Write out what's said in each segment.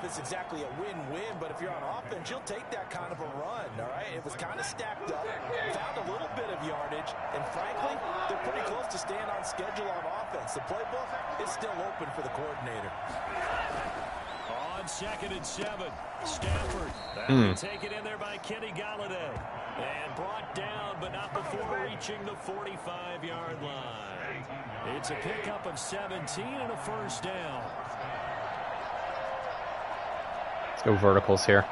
it's exactly a win-win, but if you're on offense, you'll take that kind of a run, all right? It was kind of stacked up, found a little bit of yardage, and frankly, they're pretty close to staying on schedule on offense. The playbook is still open for the coordinator. On 2nd and 7, Stafford. That'll be taken in there by Kenny Galladay. And brought down, but not before reaching the 45-yard line. It's a pickup of 17 and a first down. Let's go verticals here.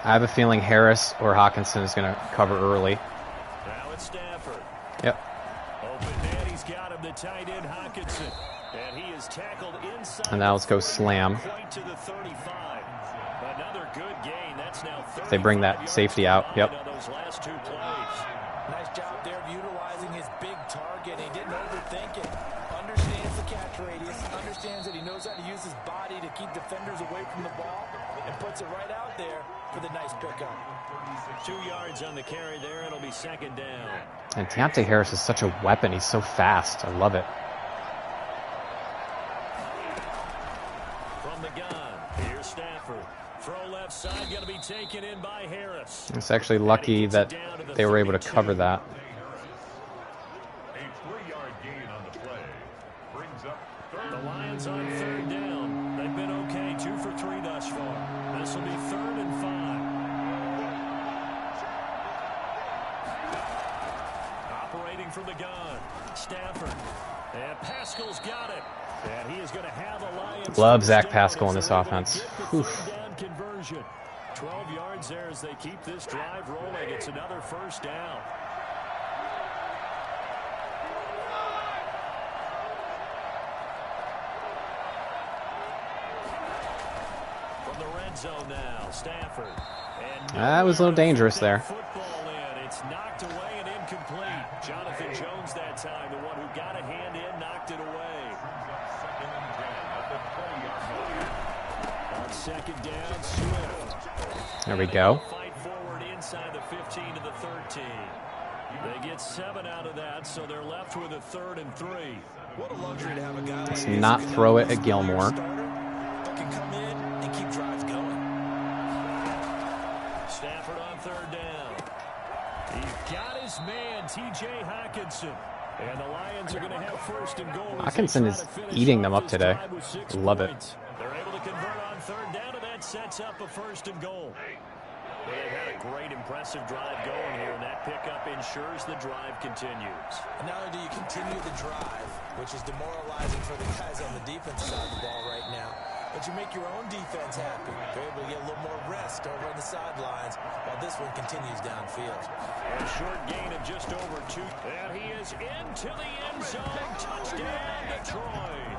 I have a feeling Harris or Hawkinson is going to cover early. Now it's Stafford. Yep. Open man, he's got him, the tight end Hawkinson. And he is tackled inside. And now let's go slam. Point to the 35. Another good gain. That's now 35. They bring that safety out. Yep. Those last 2 plays. Nice job there of utilizing his big target. He didn't overthink it. Understands the catch radius. Understands that he knows how to use his body to keep defenders away from the ball. And puts it right out there for the nice pickup. 2 yards on the carry there. It'll be 2nd down. And Deontay Harris is such a weapon. He's so fast. I love it. From the gun, here's Stafford. Throw left side, going to be taken in by Harris. It's actually lucky that they were able to cover that. A 3-yard gain on the play. Brings up third. The Lions on 3rd down. They've been okay, 2 for 3 thus far. This will be 3rd and 5. Operating from the gun, Stafford. And Pascal's got it. And he is going to have a Lions. Love Zach Pascal in this offense. Conversion. 12 yards there as they keep this drive rolling. It's another first down. From the red zone now, Stafford. And that was a little dangerous there. Football in. It's knocked away and incomplete. Jonathan Jones that time, the one who got a hand in, knocked it away. On 2nd down, Swift. There we go. Fight forward inside the 15 to the 13. They get 7 out of that, so they're left with a 3rd and 3. What a luxury to have a guy Let's like not throw it at Gilmore. But can come in and keep drives going. Stafford on 3rd down. He's got his man, T.J. Hawkinson. And the Lions are going to have 1st and goal. Hawkinson is eating them up today. Love it. They're able to convert on 3rd down, and that sets up a 1st and goal. Well, they've had a great, impressive drive going here, and that pickup ensures the drive continues. And not only do you continue the drive, which is demoralizing for the guys on the defense side of the ball right now, but you make your own defense happy. They're able to get a little more rest over on the sidelines while this one continues downfield. A short gain of just over 2. And he is into the end zone. Touchdown, Detroit.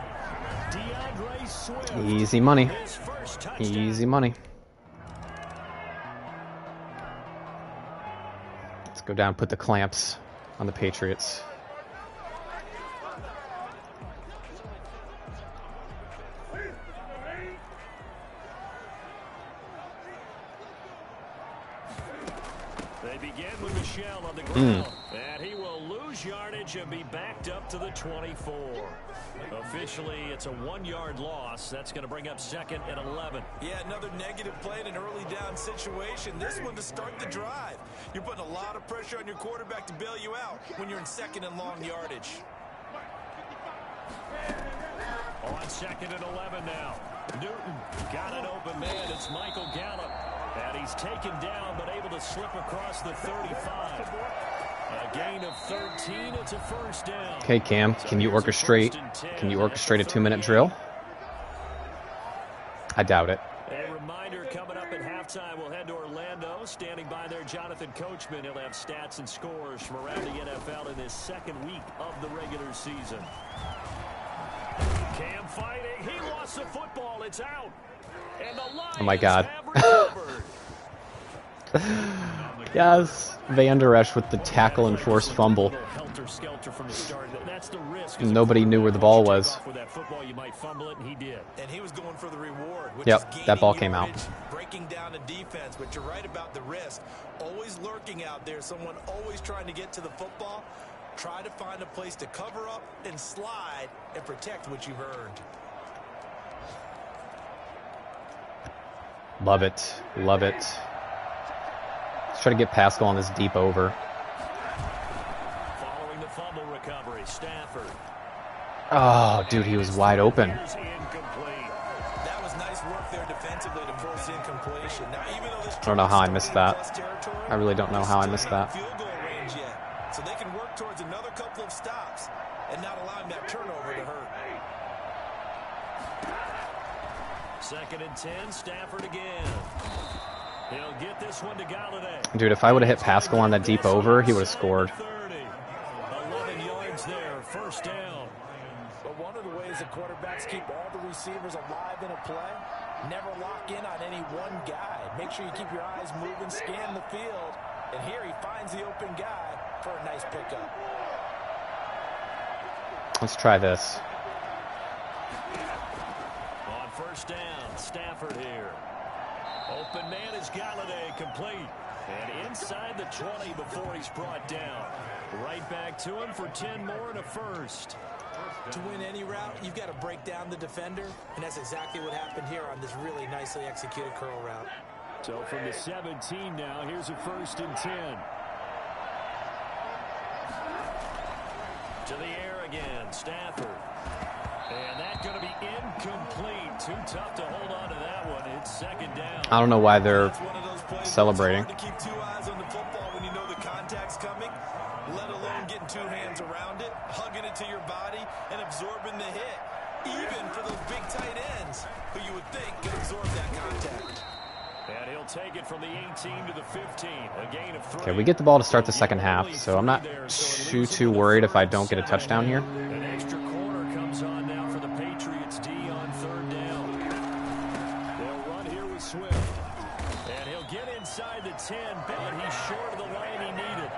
DeAndre Swift. Easy money. Easy money. Let's go down and put the clamps on the Patriots. They begin with Michelle on the ground. And he will lose yardage and be backed up to the 24. Officially, it's a 1-yard loss. That's going to bring up 2nd and 11. Yeah, another negative play in an early down situation. This one to start the drive. You're putting a lot of pressure on your quarterback to bail you out when you're in 2nd and long yardage. On 2nd and 11 now. Newton got an open man. It's Michael Gallup. And he's taken down but able to slip across the 35. A gain of 13. It's a 1st down. Okay, Cam, can you orchestrate a 2-minute drill? I doubt it. A reminder coming up at halftime. We'll head to Orlando. Standing by there, Jonathan Coachman. He'll have stats and scores from around the NFL in his 2nd week of the regular season. Cam fighting. He lost the football. It's out. And the Lions Oh my God. have recovered. Yes, Van Der Esch with the tackle and forced fumble. Nobody knew where the ball was. And he was going for the reward. Yep, that ball came out. Breaking down a defense, but you're right about the risk. Always lurking out there, someone always trying to get to the football. Try to find a place to cover up and slide and protect what you've earned. Love it. Love it. Let's try to get Pascal on this deep over. Following the fumble recovery, Stafford. Oh, dude, he was wide open. That was nice work there defensively to force incompletion. Now, even though this I don't know how I missed that. I really don't know how I missed that. Field goal range yet, so they can work towards another couple of stops and not allowing that turnover to hurt. 2nd and 10, Stafford again. He'll get this one to Galladay. Dude, if I would have hit Pascal on that deep over, he would have scored. 11 yards there, 1st down. But one of the ways that quarterbacks keep all the receivers alive in a play, never lock in on any one guy. Make sure you keep your eyes moving, scan the field. And here he finds the open guy for a nice pickup. Let's try this. On 1st down, Stafford here. Open man is Galladay, complete. And inside the 20 before he's brought down. Right back to him for 10 more and a first. To win any route, you've got to break down the defender, and that's exactly what happened here on this really nicely executed curl route. So from the 17 now, here's a 1st and 10. To the air again, Stafford. And that's going to be incomplete. Too tough to hold on to that one. It's 2nd down. I don't know why they're celebrating. It's hard to keep 2 eyes on the football when you know the contact's coming, let alone getting 2 hands around it, hugging it to your body, and absorbing the hit. Even for those big tight ends, who you would think could absorb that contact. And he'll take it from the 18 to the 15. A gain of 3. Okay, we get the ball to start the 2nd half, so I'm not too worried if I don't get a touchdown here. An extra corner comes on now for the Patriots D on 3rd down. They'll run here with Swift. And he'll get inside the 10, but he's short of the line he needed.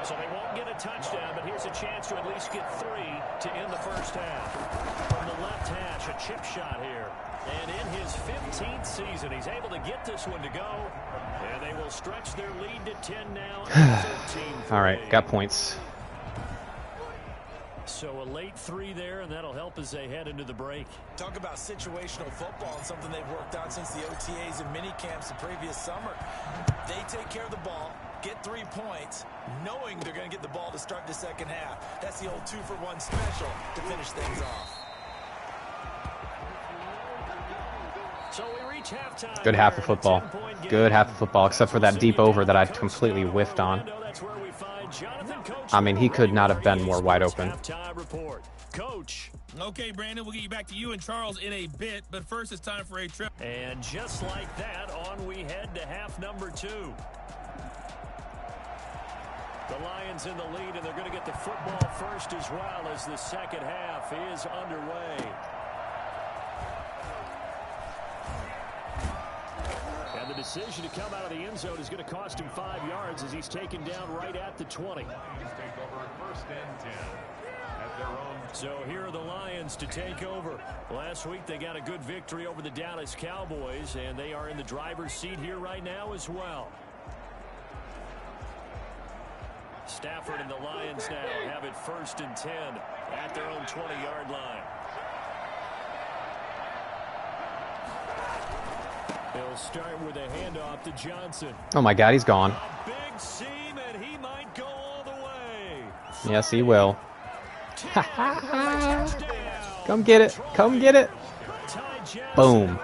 So they won't get a touchdown, but here's a chance to at least get 3 to end the 1st half. From the left hash, a chip shot here. And in his 15th season, he's able to get this one to go. And they will stretch their lead to 10 now. All right, got points. So a late 3 there, and that'll help as they head into the break. Talk about situational football and something they've worked on since the OTAs and mini camps the previous summer. They take care of the ball, get 3 points, knowing they're going to get the ball to start the 2nd half. That's the old 2-for-1 special to finish things off. So we reach halftime. Good half of football. Good half of football, except for that deep over that I completely whiffed on. I mean, he could not have been more wide open. Coach. Okay, Brandon, we'll get you back to you and Charles in a bit, but first it's time for a trip. And just like that, on we head to half number 2. The Lions in the lead, and they're going to get the football first as well as the 2nd half is underway. And the decision to come out of the end zone is going to cost him 5 yards as he's taken down right at the 20. Lions take over 1st and 10 at their own. So here are the Lions to take over. Last week they got a good victory over the Dallas Cowboys, and they are in the driver's seat here right now as well. Stafford and the Lions now have it 1st and 10 at their own 20-yard line. They'll start with a handoff to Johnson. Oh my God, he's gone. A big seam, and he might go all the way. Yes, he will. Come get it. Come get it. Boom.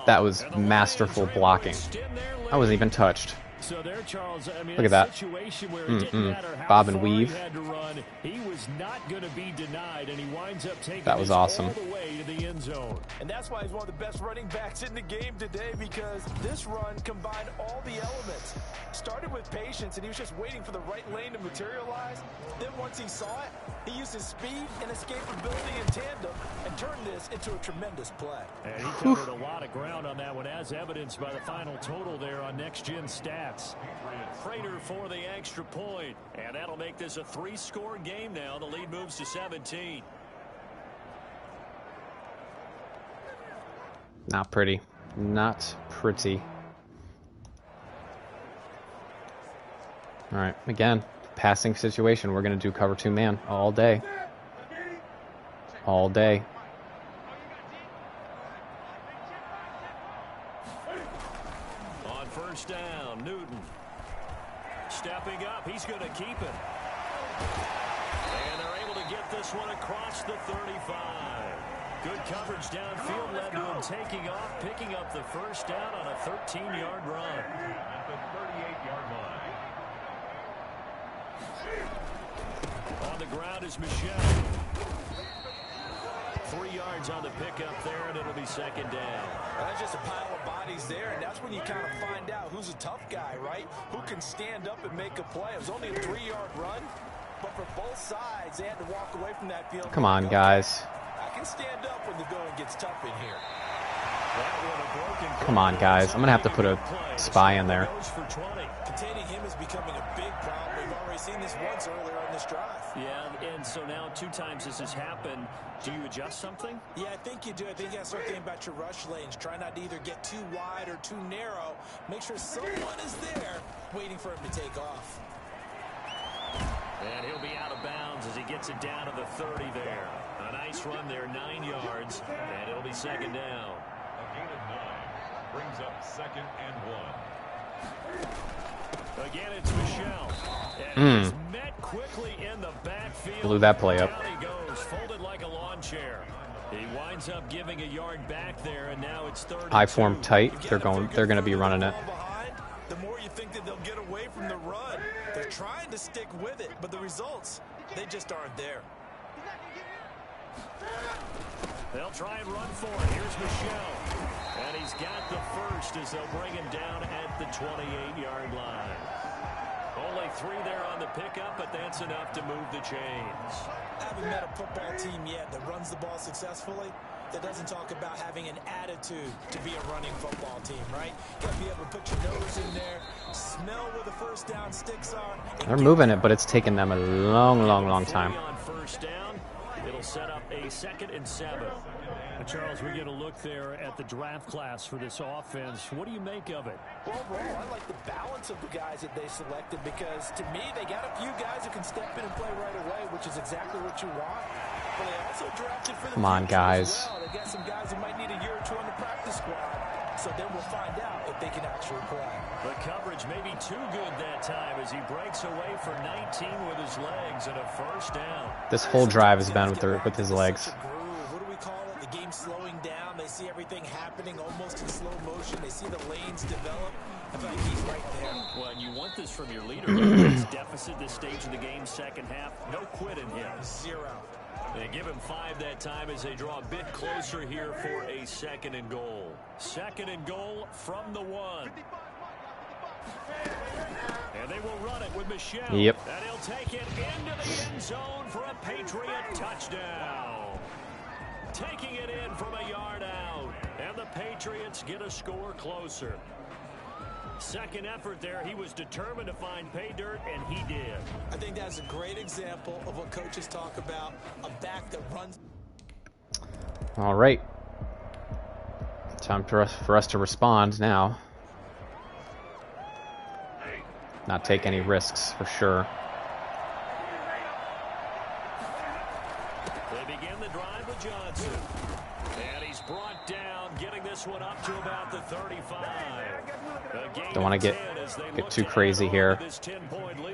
That was masterful blocking. I wasn't even touched. So there, Charles, I mean, look at that. Bob and weave. He was not going to be denied, and he winds up taking that was awesome. All the way to the end zone. And that's why he's one of the best running backs in the game today, because this run combined all the elements. Started with patience, and he was just waiting for the right lane to materialize. Then once he saw it, he used his speed and escapability in tandem and turned this into a tremendous play. And he covered a lot of ground on that one, as evidenced by the final total there on Next Gen Stats. Prater for the extra point, and that'll make this a 3-score game now. The lead moves to 17. Not pretty. Not pretty. All right, again, passing situation. We're going to do cover 2 man all day. all day. On first down, Newton. Stepping up, he's going to keep it. And they're able to get this one across the 35. Good coverage downfield led to him taking off, picking up the first down on a 13-yard run. At the 38-yard line. On the ground is Michelle. 3 yards on the pickup there, and it'll be second down. That's just a pile of bodies there, and that's when you kind of find out who's a tough guy, right? Who can stand up and make a play. It was only a 3-yard run, but for both sides, they had to walk away from that field. Come on, guys. I can stand up when the going gets tough in here. Come on, guys. I'm going to have to put a spy in there. Containing him is becoming a big problem. We've already seen this once earlier on this drive. Yeah, and so now 2 times this has happened. Do you adjust something? Yeah, I think you do. I think you got to start thinking about your rush lanes. Try not to either get too wide or too narrow. Make sure someone is there waiting for him to take off. And he'll be out of bounds as he gets it down to the 30 there. A nice run there, 9 yards, and it'll be second down. A gain of 9 brings up second and 1. Again, it's Michelle. And he's met quickly in the backfield. Blew that play up. Down he goes, folded like a lawn chair. He winds up giving a yard back there, and now it's third and 2. I form tight. They're going to be running it. The more you think that they'll get away from the run. They're trying to stick with it, but the results, they just aren't there. They'll try and run for it. Here's Michelle. And he's got the first as they'll bring him down at the 28-yard line. Only 3 there on the pickup, but that's enough to move the chains. I haven't met a football team yet that runs the ball successfully that doesn't talk about having an attitude to be a running football team, right? You got to be able to put your nose in there, smell where the first down sticks are. They're moving it, but it's taken them a long time. On first down, it'll set up a 2nd and 7. Charles, we get a look there at the draft class for this offense. What do you make of it? Well, overall, I like the balance of the guys that they selected because, to me, they got a few guys who can step in and play right away, which is exactly what you want. But they also drafted for the Come on, guys. Well. They got some guys who might need a year or 2 on the practice squad, so then we'll find out if they can actually play. The coverage may be too good that time as he breaks away for 19 with his legs and a first down. This whole drive has been with his legs. What do we call it? The game slowing down. They see everything happening almost in slow motion. They see the lanes develop. I feel like he's right there. Well, and you want this from your leader. This deficit this stage of the game, second half. No quit in him. 0. They give him 5 that time as they draw a bit closer here for a 2nd and goal. 2nd and goal from the 1. And they will run it with Michelle. Yep. And he'll take it into the end zone for a Patriot touchdown. Taking it in from a yard out. And the Patriots get a score closer. Second effort there. He was determined to find pay dirt, and he did. I think that's a great example of what coaches talk about, a back that runs. All right. Time for us to respond now. Not take any risks, for sure. They begin the drive with Johnson. And he's brought down, getting this one up to about the 35. Don't want to get too crazy here,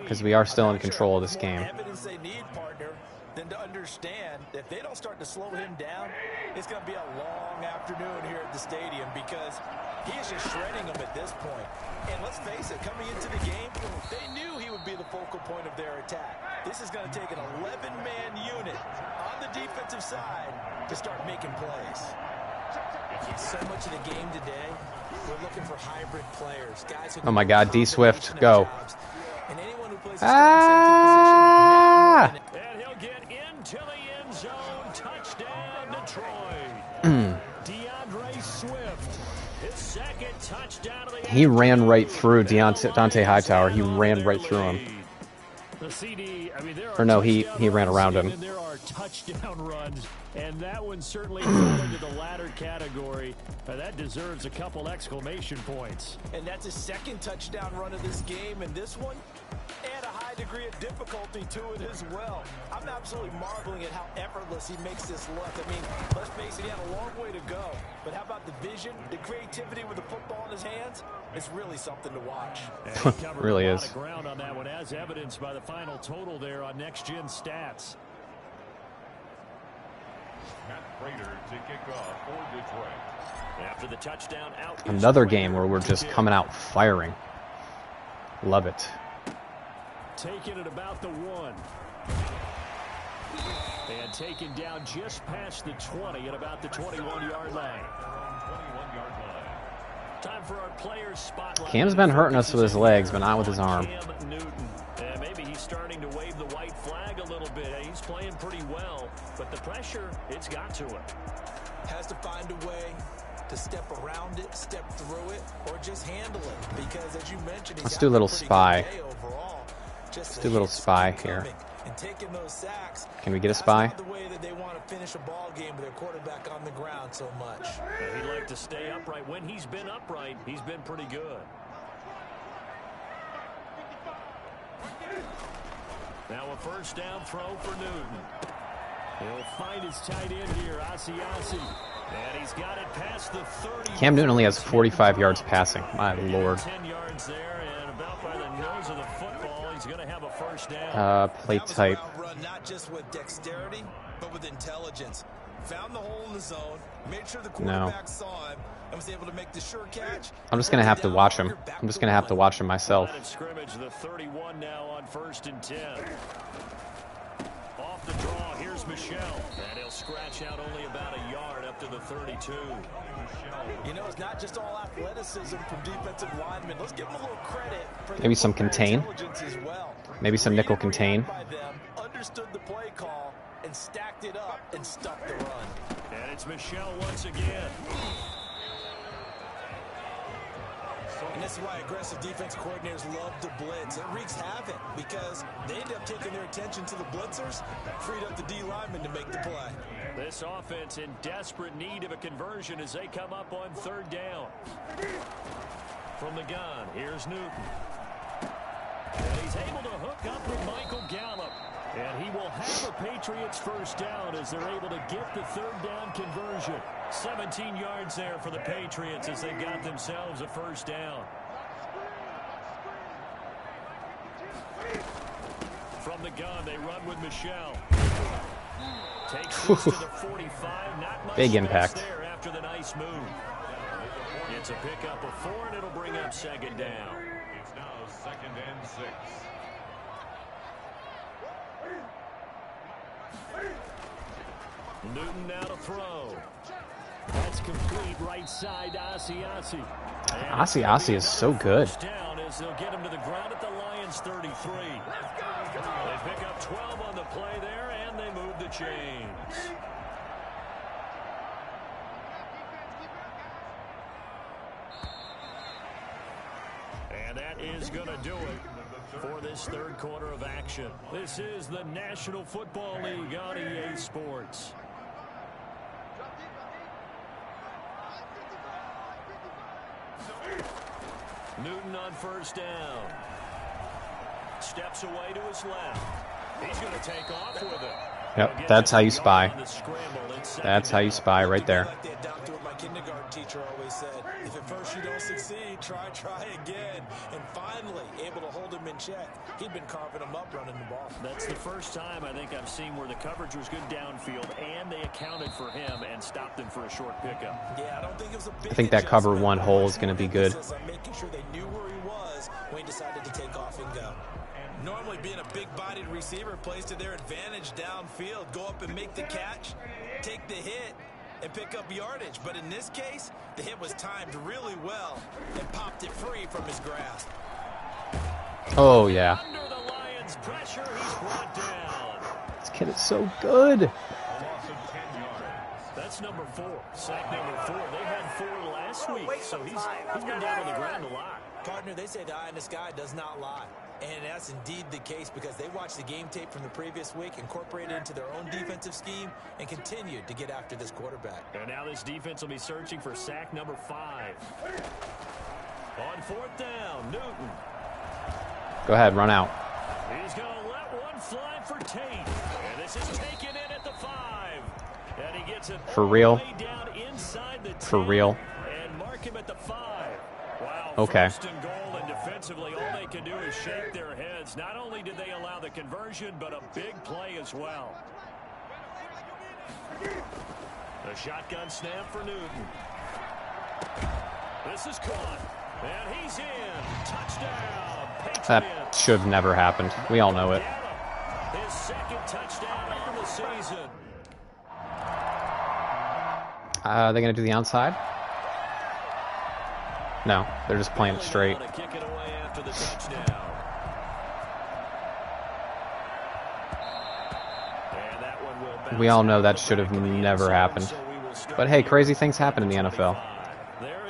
because we are still in control of this game. Evidence they need, partner, than to understand that if they don't start to slow him down, it's going to be a long afternoon here at the stadium because he is just shredding them at this point. And let's face it, coming into the game, they knew he would be the focal point of their attack. This is going to take an 11-man unit on the defensive side to start making plays. So much of the game today, we're looking for hybrid players, guys who. Oh my God, D Swift, go! And anyone who plays Ah! And he'll get into the end zone. Touchdown, Detroit. DeAndre Swift, his 2nd touchdown of the He ran right through Dante Hightower. He ran right through him. The CD, I mean, there are Or no, he ran around him. And there are touchdown runs, and that one certainly fell into the latter category. That deserves a couple exclamation points. And that's his 2nd touchdown run of this game, and this one, and a high degree of difficulty to it as well. I'm absolutely marveling at how effortless he makes this look. I mean, let's face it, he had a long way to go. But how about the vision, the creativity with the football in his hands? It's really something to watch. Really a is. lot of ground on that one, as evidenced by the final total there on Next Gen Stats. Matt Prater to kick off for Detroit. After the touchdown, out Another game where we're just coming out firing. Love it. Taken at about the 1. And taken down just past the 20 at about the 21-yard line. Time for our players spotlight. Cam's been hurting us with his legs, but not with his arm. Cam Newton. Maybe he's starting to wave the white flag a little bit. He's playing pretty well, but the pressure, it's got to him. Has to find a way to step around it, step through it, or just handle it. Because as you mentioned, Let's do a little spy. Let's do a little spy here. And taking those sacks, Can we get a spy? the way that they want to finish a ball game with their quarterback on the ground so much. He'd like to stay upright. When he's been upright, he's been pretty good. Now a first down throw for Newton. He'll find his tight end here, Asiasi. And he's got it past the 30. Cam Newton only has 45 yards passing. My lord. 10 yards there, and about by the nose of the football, he's going to have a first down. Play type. Run not just with dexterity, but with intelligence. Found the hole in the zone, made sure the quarterback saw him, and was able to make the sure catch. I'm just going to have to watch him. I'm just going to have to watch him myself. Line of scrimmage, the 31 now on 1st and 10. Off the draw, here's Michelle. And he'll scratch out only about a yard up to the 32. You know, it's not just all athleticism from defensive linemen. Let's give them a little credit for Maybe some contain. as well. Maybe some nickel contain. By them, understood the play call and stacked it up and stuffed the run. And it's Michelle once again. And this is why aggressive defense coordinators love to blitz. It wreaks havoc because they end up taking their attention to the blitzers, freed up the D linemen to make the play. This offense in desperate need of a conversion as they come up on 3rd down. From the gun, here's Newton. And he's able to hook up with Michael Gallup. And he will have a Patriots first down as they're able to get the 3rd down conversion. 17 yards there for the Patriots as they got themselves a first down. From the gun, they run with Michelle. Takes this to the 45. Not much Big impact there after the nice move. It's a pickup of 4, and it'll bring up 2nd down. It's now 2nd and 6. Newton now to throw. That's complete right side to Asiasi. Asiasi is so good. Down as they'll get him to the ground at the Lions 33. They pick up 12 on the play there, and they move the chains. And that is going to do it for this 3rd quarter of action. This is the National Football League on EA Sports. Newton on first down. Steps away to his left. He's going to take off with it. Yep, that's how you spy. That's how you spy right there. Like they adopted what my kindergarten teacher always said. If at first you don't succeed, try again. And finally, able to hold him in check. He'd been carving him up running the ball. That's the first time I think I've seen where the coverage was good downfield, and they accounted for him and stopped him for a short pickup. Yeah, I don't think it was a big I think that cover 1 hole is going to be good. Making sure they knew where he was when he decided to take off and go. Normally being a big-bodied receiver plays to their advantage downfield. Go up and make the catch, take the hit, and pick up yardage. But in this case, the hit was timed really well and popped it free from his grasp. Oh, yeah. Under the Lions' pressure, he's brought down. This kid is so good. That's number 4. Sack number 4. They had 4 last week, so he's been down on the ground a lot. Partner, they say the eye in the sky does not lie. And that's indeed the case because they watched the game tape from the previous week, incorporated it into their own defensive scheme, and continued to get after this quarterback. And now this defense will be searching for sack number 5. On 4th down, Newton. Go ahead, run out. He's going to let one fly for Tate. And this is taken in at the 5. And he gets it For real? down inside the 10. For real? And mark him at the 5. Wow, Okay. first and goal, and defensively, all they can do is shake their heads. Not only did they allow the conversion, but a big play as well. The shotgun snap for Newton. This is caught. And he's in. Touchdown. Patriots. That should have never happened. We all know it. His second touchdown on the season. Are they going to do the onside? No, they're just playing it straight. Kick it away after the touchdown. And that one will bounce. We all know that should have never happened. But hey, crazy things happen in the NFL.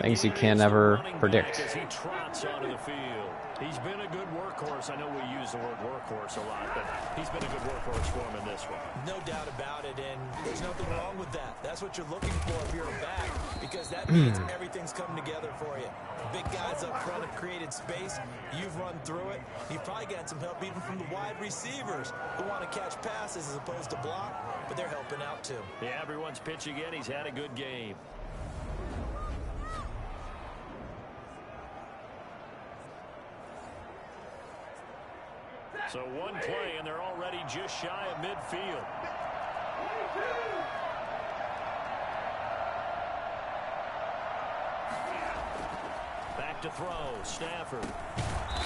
Things you can never predict. As he trots onto the field. He's been a good workhorse. I know we use the word workhorse a lot, but he's been a good workhorse for him in this one. No doubt about it, and there's nothing wrong with that. That's what you're looking for if you're a back, because that means everything's coming together for you. Big guys up front have created space. You've run through it. You've probably gotten some help even from the wide receivers who want to catch passes as opposed to block, but they're helping out too. Yeah, everyone's pitching in. He's had a good game. So one play, and they're already just shy of midfield. Back to throw, Stafford.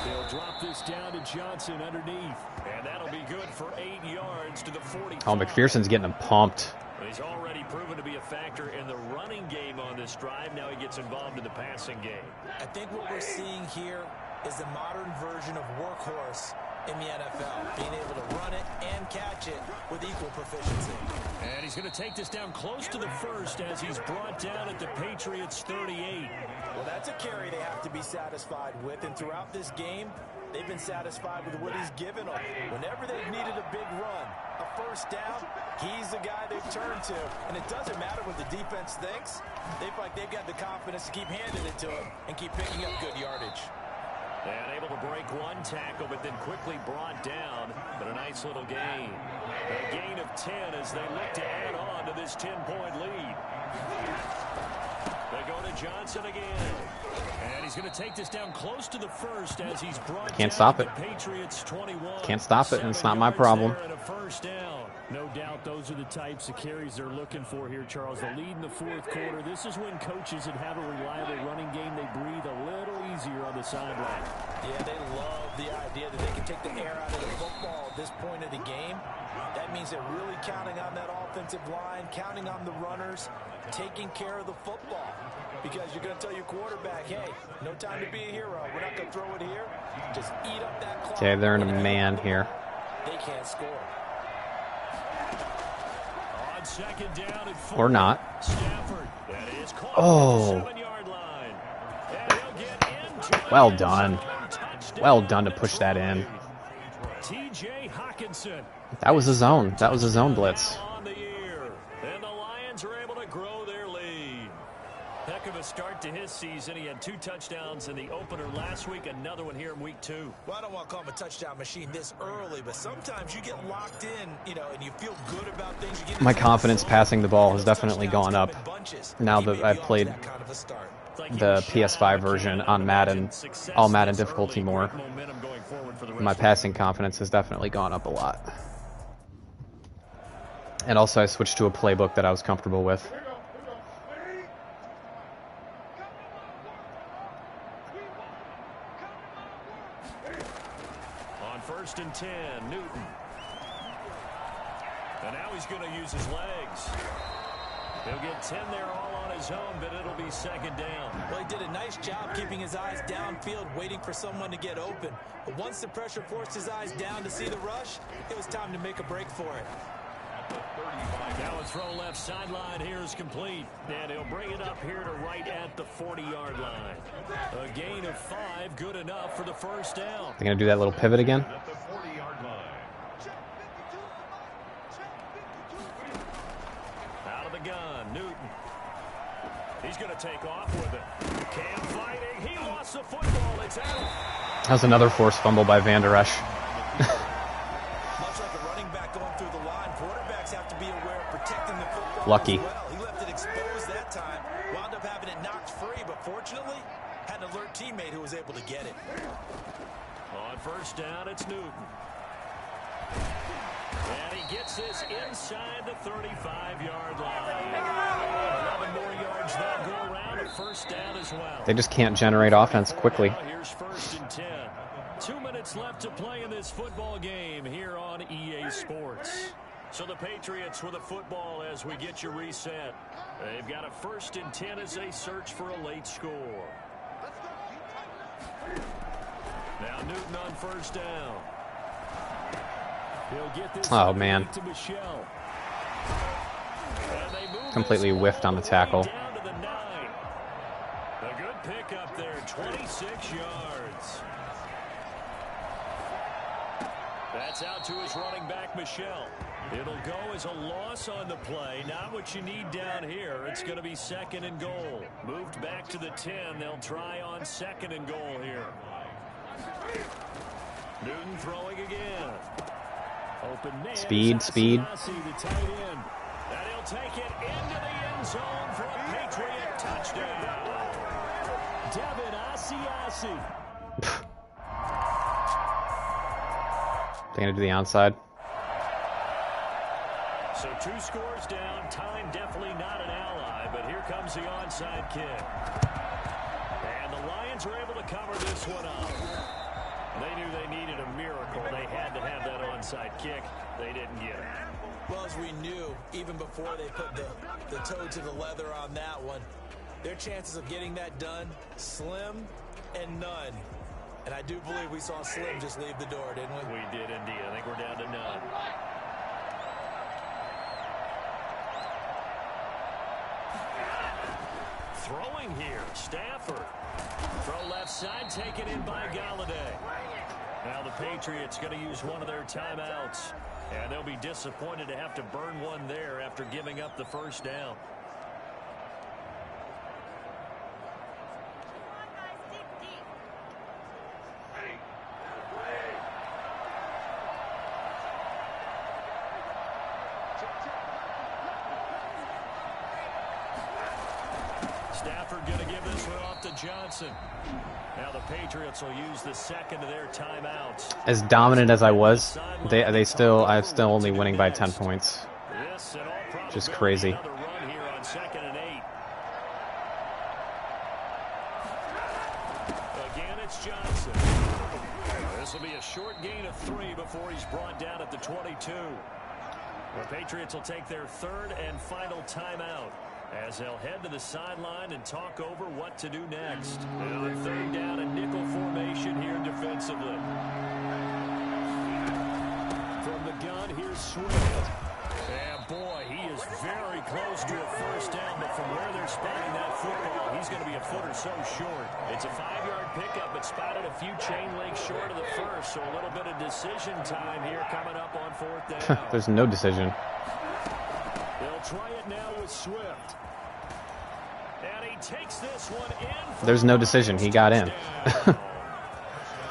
They'll drop this down to Johnson underneath. And that'll be good for 8 yards to the 40. Oh, McPherson's getting him pumped. He's already proven to be a factor in the running game on this drive. Now he gets involved in the passing game. I think what we're seeing here is the modern version of workhorse in the NFL, being able to run it and catch it with equal proficiency. And he's going to take this down close to the first as he's brought down at the Patriots 38. Well, that's a carry they have to be satisfied with, and throughout this game, they've been satisfied with what he's given them. Whenever they've needed a big run, a first down, he's the guy they've turned to. And it doesn't matter what the defense thinks. They feel like they've got the confidence to keep handing it to him and keep picking up good yardage. And able to break one tackle, but then quickly brought down. But a nice little gain. A gain of 10 as they look to add on to this 10-point lead. They go to Johnson again. And he's going to take this down close to the first as he's brought Can't down stop it. the Patriots 21. Can't stop it, and it's not my problem. And a first down. No doubt those are the types of carries they're looking for here, Charles. The lead in the fourth quarter. This is when coaches that have a reliable running game, they breathe a little easier on the sideline. Yeah, they love the idea that they can take the air out of the football at this point of the game. That means they're really counting on that offensive line, counting on the runners, taking care of the football. Because you're going to tell your quarterback, hey, no time to be a hero. We're not going to throw it here. Just eat up that clock. Okay, they're in a man here. They can't score. On second down at 4. Or not. Stafford. That is caught Oh. at the 7-yard line. And he'll get into it. Well done. Touchdown. Well done to push that in. T.J. Hawkinson. That was a zone. That was a zone blitz. On the year. And the Lions are able to grow their lead. Heck of a start to his season. He had 2 touchdowns in the opener last week. Another one here in week 2. Well, I don't want to call him a touchdown machine this early, but sometimes you get locked in, and you feel good about things. You get My confidence passing the ball has definitely gone up now that I've played the PS5 version on Madden, all Madden difficulty more. My passing confidence has definitely gone up a lot. And also I switched to a playbook that I was comfortable with. On 1st and 10, Newton. And now he's going to use his legs. He'll get 10 there all on his own, but it'll be second down. Well, he did a nice job keeping his eyes downfield, waiting for someone to get open. But once the pressure forced his eyes down to see the rush, it was time to make a break for it. Now a throw left sideline here is complete. And he'll bring it up here to right at the 40-yard line. A gain of 5, good enough for the first down. They're going to do that little pivot again. At the 40-yard line. Out of the gun, Newton. He's going to take off with it. Cam fighting. He lost the football. It's out. That was another forced fumble by Van Der Esch. Lucky. He left it exposed that time. Wound up having it knocked free, but fortunately, had an alert teammate who was able to get it. On first down, it's Newton. And he gets this inside the 35-yard line. 11 more yards that go around, a first down as well. They just can't generate offense quickly. Here's first and 10. 2 minutes left to play in this football game here on EA Sports. So the Patriots with a football as we get you reset. They've got a first and 10 as they search for a late score. Now Newton on first down. He'll get this oh man. to Michelle. Completely whiffed on the tackle. Down to the 9. A good pickup there, 26 yards. That's out to his running back, Michelle. It'll go as a loss on the play. Not what you need down here. It's going to be second and goal. Moved back to the 10. They'll try on second and goal here. Newton throwing again. Open man. Speed. The tight end. And he'll take it into the end zone for a Patriot touchdown. David Asiasi. They're going to do the onside. So 2 scores down. Time definitely not an ally, but here comes the onside kick. And the Lions are able to cover this one up. They knew they needed a miracle. They had to have that onside kick. They didn't get it. Well, as we knew, even before they put the toe to the leather on that one, their chances of getting that done, slim and none. And I do believe we saw Slim just leave the door, didn't we? We did indeed. I think we're down to none. Throwing here, Stafford. Throw left side, taken in by Galladay. Now the Patriots going to use one of their timeouts. And they'll be disappointed to have to burn one there after giving up the first down. Stafford going to give this one off to Johnson. Now the Patriots will use the second of their timeouts. As dominant as I was, I'm still only winning by 10 points. Just crazy. Another run here on second and 8. Again, it's Johnson. This will be a short gain of 3 before he's brought down at the 22. The Patriots will take their third and final timeout as they'll head to the sideline and talk over what to do next. And on third down, a nickel formation here defensively. From the gun, here's Swift. And boy, he is very close to a first down, but from where they're spotting that football, he's going to be a foot or so short. It's a 5-yard pickup, but spotted a few chain links short of the first, so a little bit of decision time here coming up on fourth down. There's no decision. They'll try it now with Swift. And he takes this one in. There's no decision. He got in.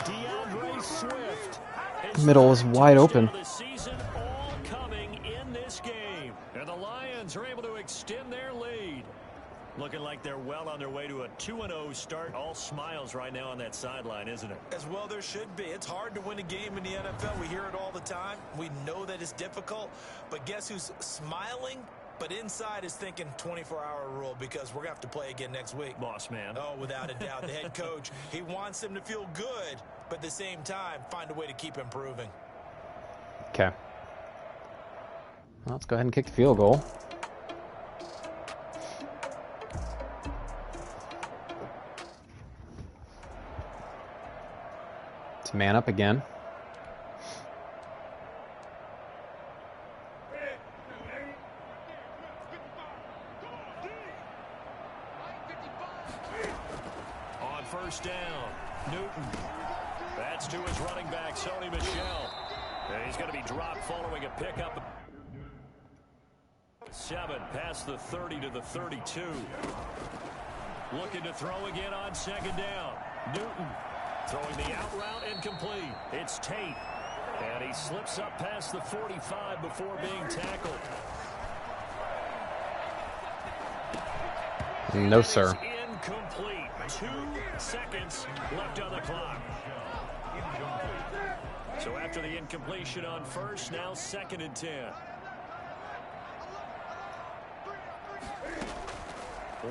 DeAndre Swift. Middle is wide open. The season all coming in this game. And the Lions are able to extend their lead. Looking like they're well on their way to a 2-0 start. All smiles right now on that sideline, isn't it? As well there should be. It's hard to win a game in the NFL. We hear it all the time. We know that it's difficult. But guess who's smiling? But inside is thinking 24-hour rule because we're going to have to play again next week. Boss man. Oh, without a doubt. The head coach, he wants them to feel good, but at the same time, find a way to keep improving. Okay. Well, let's go ahead and kick the field goal. It's man up again. On first down, Newton. That's to his running back, Sony Michel. And he's going to be dropped following a pickup. 7 past the 30 to the 32. Looking to throw again on second down. Newton throwing the out route incomplete. It's Tate. And he slips up past the 45 before being tackled. No, sir. Incomplete. 2 seconds left on the clock. So after the incompletion on first, now 2nd and 10.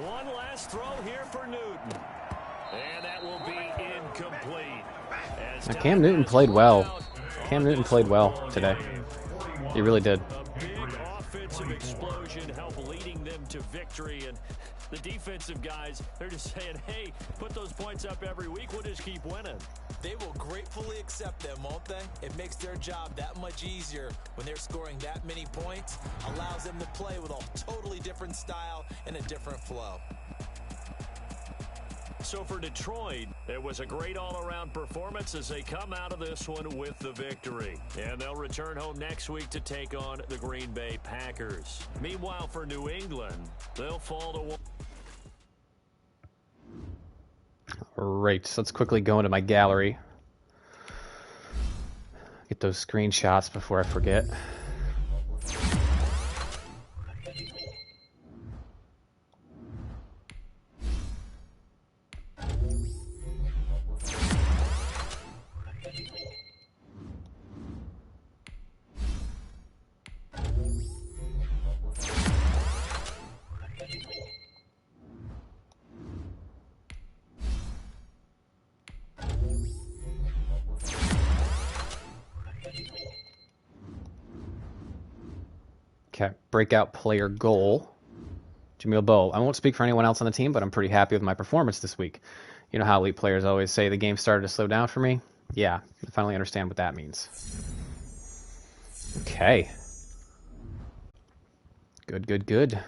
One last throw here for Newton. And that will be incomplete. Cam Newton played well. Cam Newton played well today. He really did. A big offensive explosion helped leading them to victory. And the defensive guys, they're just saying, hey, put those points up every week. We'll just keep winning. They will gratefully accept them, won't they? It makes their job that much easier when they're scoring that many points. Allows them to play with a totally different style and a different flow. So for Detroit, it was a great all-around performance as they come out of this one with the victory. And they'll return home next week to take on the Green Bay Packers. Meanwhile, for New England, they'll fall to one. Right, so let's quickly go into my gallery. Get those screenshots before I forget. Okay, breakout player goal. Jamil Bow. I won't speak for anyone else on the team, but I'm pretty happy with my performance this week. You know how elite players always say the game started to slow down for me? Yeah, I finally understand what that means. Okay. Good, good, good.